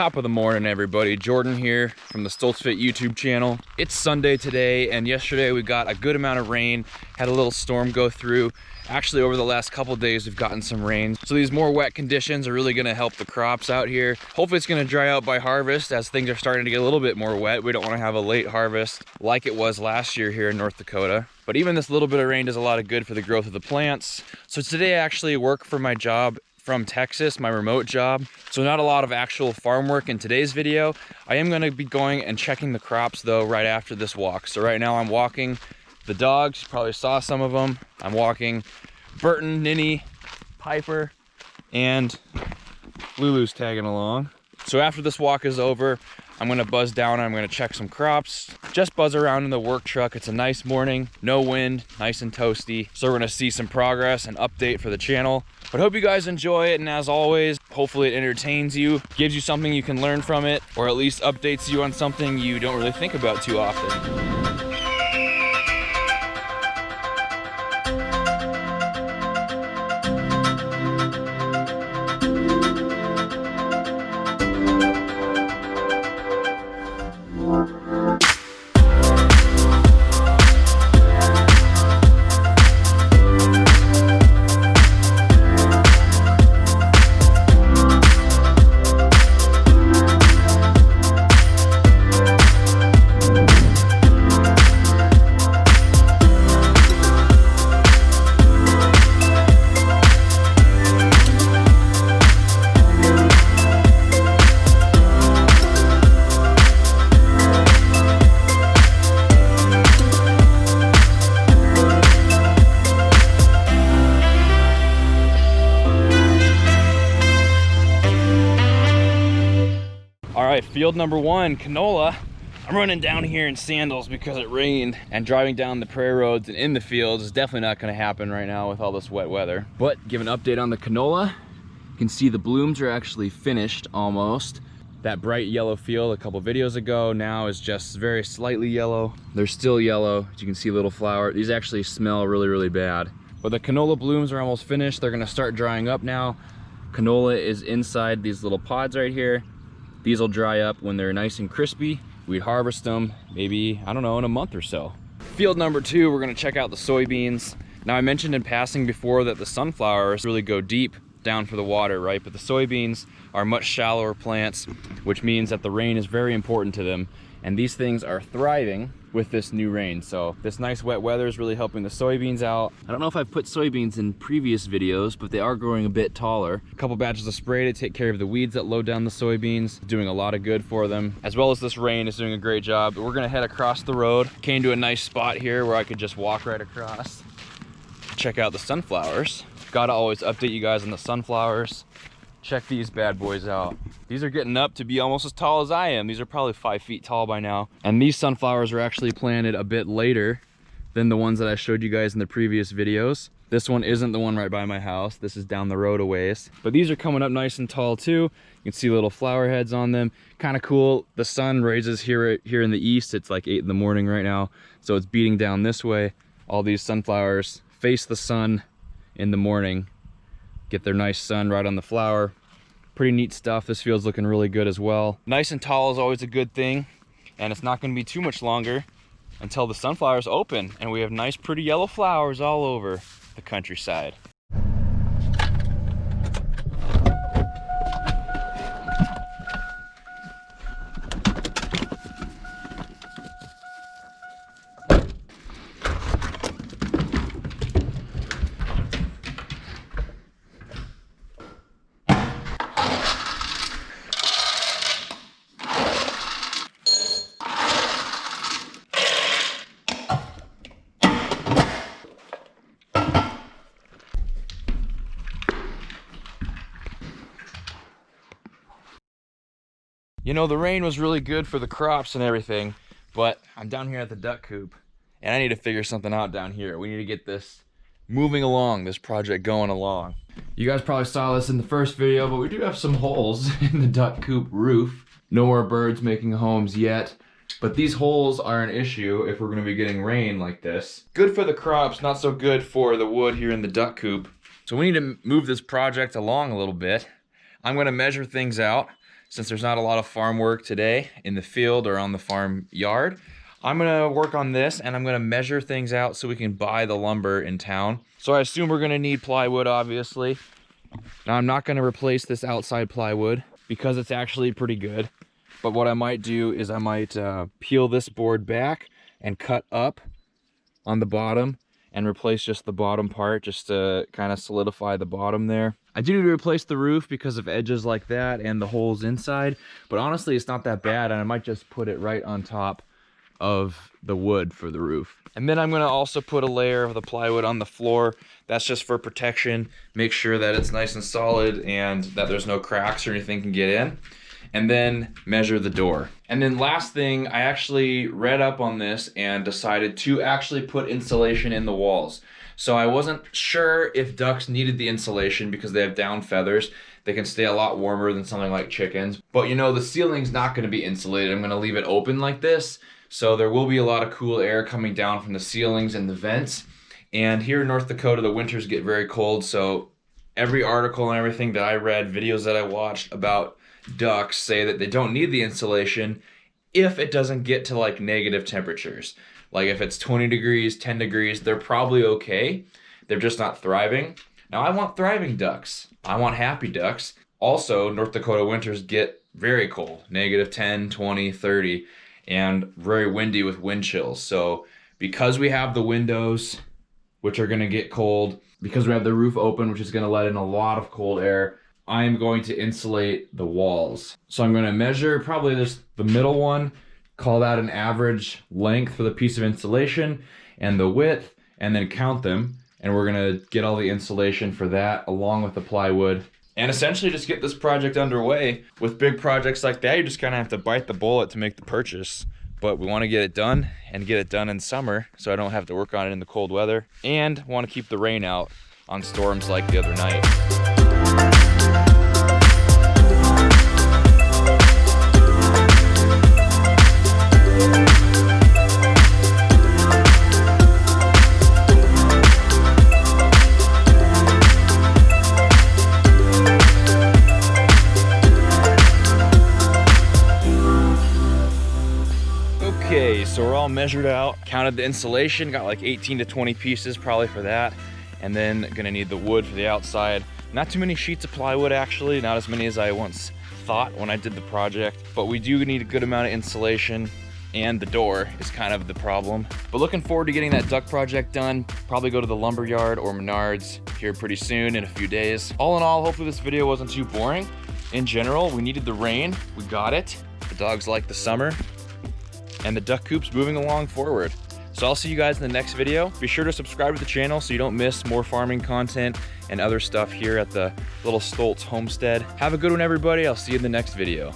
Top of the morning, everybody. Jordan here from the Stolz YouTube channel. It's Sunday today, and yesterday we got a good amount of rain. Had a little storm go through. Actually, over the last couple days, we've gotten some rain. So these more wet conditions are really gonna help the crops out here. Hopefully it's gonna dry out by harvest as things are starting to get a little bit more wet. We don't wanna have a late harvest like it was last year here in North Dakota. But even this little bit of rain does a lot of good for the growth of the plants. So today I actually work for my job from Texas, my remote job. So not a lot of actual farm work in today's video. I am gonna be going and checking the crops though right after this walk. So right now I'm walking the dogs, you probably saw some of them. I'm walking Burton, Ninny, Piper, and Lulu's tagging along. So after this walk is over, I'm gonna buzz down and I'm gonna check some crops. Just buzz around in the work truck. It's a nice morning, no wind, nice and toasty. So we're gonna see some progress and update for the channel. But hope you guys enjoy it, and as always, hopefully it entertains you, gives you something you can learn from it, or at least updates you on something you don't really think about too often. Field number one, canola. I'm running down here in sandals because it rained, and driving down the prairie roads and in the fields is definitely not going to happen right now with all this wet weather. But give an update on the canola. You can see the blooms are actually finished almost. That bright yellow field a couple videos ago now is just very slightly yellow. They're still yellow. As you can see, little flower. These actually smell really, really bad. But the canola blooms are almost finished. They're going to start drying up now. Canola is inside these little pods right here. These will dry up when they're nice and crispy. We'd harvest them maybe, I don't know, in a month or so. Field number two, we're gonna check out the soybeans. Now I mentioned in passing before that the sunflowers really go deep down for the water, right? But the soybeans are much shallower plants, which means that the rain is very important to them. And these things are thriving with this new rain. So this nice wet weather is really helping the soybeans out. I don't know if I've put soybeans in previous videos, but they are growing a bit taller. A couple batches of spray to take care of the weeds that load down the soybeans, doing a lot of good for them. As well as this rain is doing a great job. We're gonna head across the road. Came to a nice spot here where I could just walk right across. Check out the sunflowers. Gotta always update you guys on the sunflowers. Check these bad boys out. These are getting up to be almost as tall as I am. These are probably 5 feet tall by now. And these sunflowers are actually planted a bit later than the ones that I showed you guys in the previous videos. This one isn't the one right by my house. This is down the road a ways. But these are coming up nice and tall too. You can see little flower heads on them. Kind of cool. The sun raises here in the east. It's like 8 in the morning right now. So it's beating down this way. All these sunflowers face the sun in the morning. Get their nice sun right on the flower. Pretty neat stuff. This field's looking really good as well. Nice and tall is always a good thing, and it's not going to be too much longer until the sunflowers open and we have nice pretty yellow flowers all over the countryside. You know, the rain was really good for the crops and everything, but I'm down here at the duck coop and I need to figure something out down here. We need to get this moving along, this project going along. You guys probably saw this in the first video, but we do have some holes in the duck coop roof. No more birds making homes yet, but these holes are an issue if we're going to be getting rain like this. Good for the crops, not so good for the wood here in the duck coop. So we need to move this project along a little bit. I'm going to measure things out, since there's not a lot of farm work today in the field or on the farm yard, I'm gonna work on this and I'm gonna measure things out so we can buy the lumber in town. So I assume we're gonna need plywood, obviously. Now I'm not gonna replace this outside plywood because it's actually pretty good. But what I might do is I might peel this board back and cut up on the bottom and replace just the bottom part just to kind of solidify the bottom there. I do need to replace the roof because of edges like that and the holes inside, but honestly it's not that bad, and I might just put it right on top of the wood for the roof. And then I'm gonna also put a layer of the plywood on the floor. That's just for protection. Make sure that it's nice and solid and that there's no cracks or anything can get in. And then measure the door. And then last thing, I actually read up on this and decided to actually put insulation in the walls. So I wasn't sure if ducks needed the insulation because they have down feathers. They can stay a lot warmer than something like chickens. But you know, the ceiling's not gonna be insulated. I'm gonna leave it open like this. So there will be a lot of cool air coming down from the ceilings and the vents. And here in North Dakota, the winters get very cold. So every article and everything that I read, videos that I watched about ducks say that they don't need the insulation if it doesn't get to like negative temperatures. Like if it's 20 degrees, 10 degrees, they're probably okay. They're just not thriving. Now I want thriving ducks. I want happy ducks. Also, North Dakota winters get very cold, negative 10, 20, 30. And very windy with wind chills. So because we have the windows, which are gonna get cold, because we have the roof open, which is gonna let in a lot of cold air, I am going to insulate the walls. So I'm gonna measure probably the middle one, call that an average length for the piece of insulation and the width, and then count them. And we're gonna get all the insulation for that along with the plywood. And essentially just get this project underway. With big projects like that, you just kind of have to bite the bullet to make the purchase. But we want to get it done and get it done in summer so I don't have to work on it in the cold weather. And want to keep the rain out on storms like the other night. Okay, so we're all measured out, counted the insulation, got like 18 to 20 pieces probably for that, and then gonna need the wood for the outside. Not too many sheets of plywood actually, not as many as I once thought when I did the project, but we do need a good amount of insulation, and the door is kind of the problem. But looking forward to getting that duck project done. Probably go to the lumber yard or Menards here pretty soon in a few days. All in all, hopefully this video wasn't too boring. In general, we needed the rain, we got it. The dogs like the summer. And the duck coop's moving along forward. So I'll see you guys in the next video. Be sure to subscribe to the channel so you don't miss more farming content and other stuff here at the little Stolz homestead. Have a good one, everybody. I'll see you in the next video.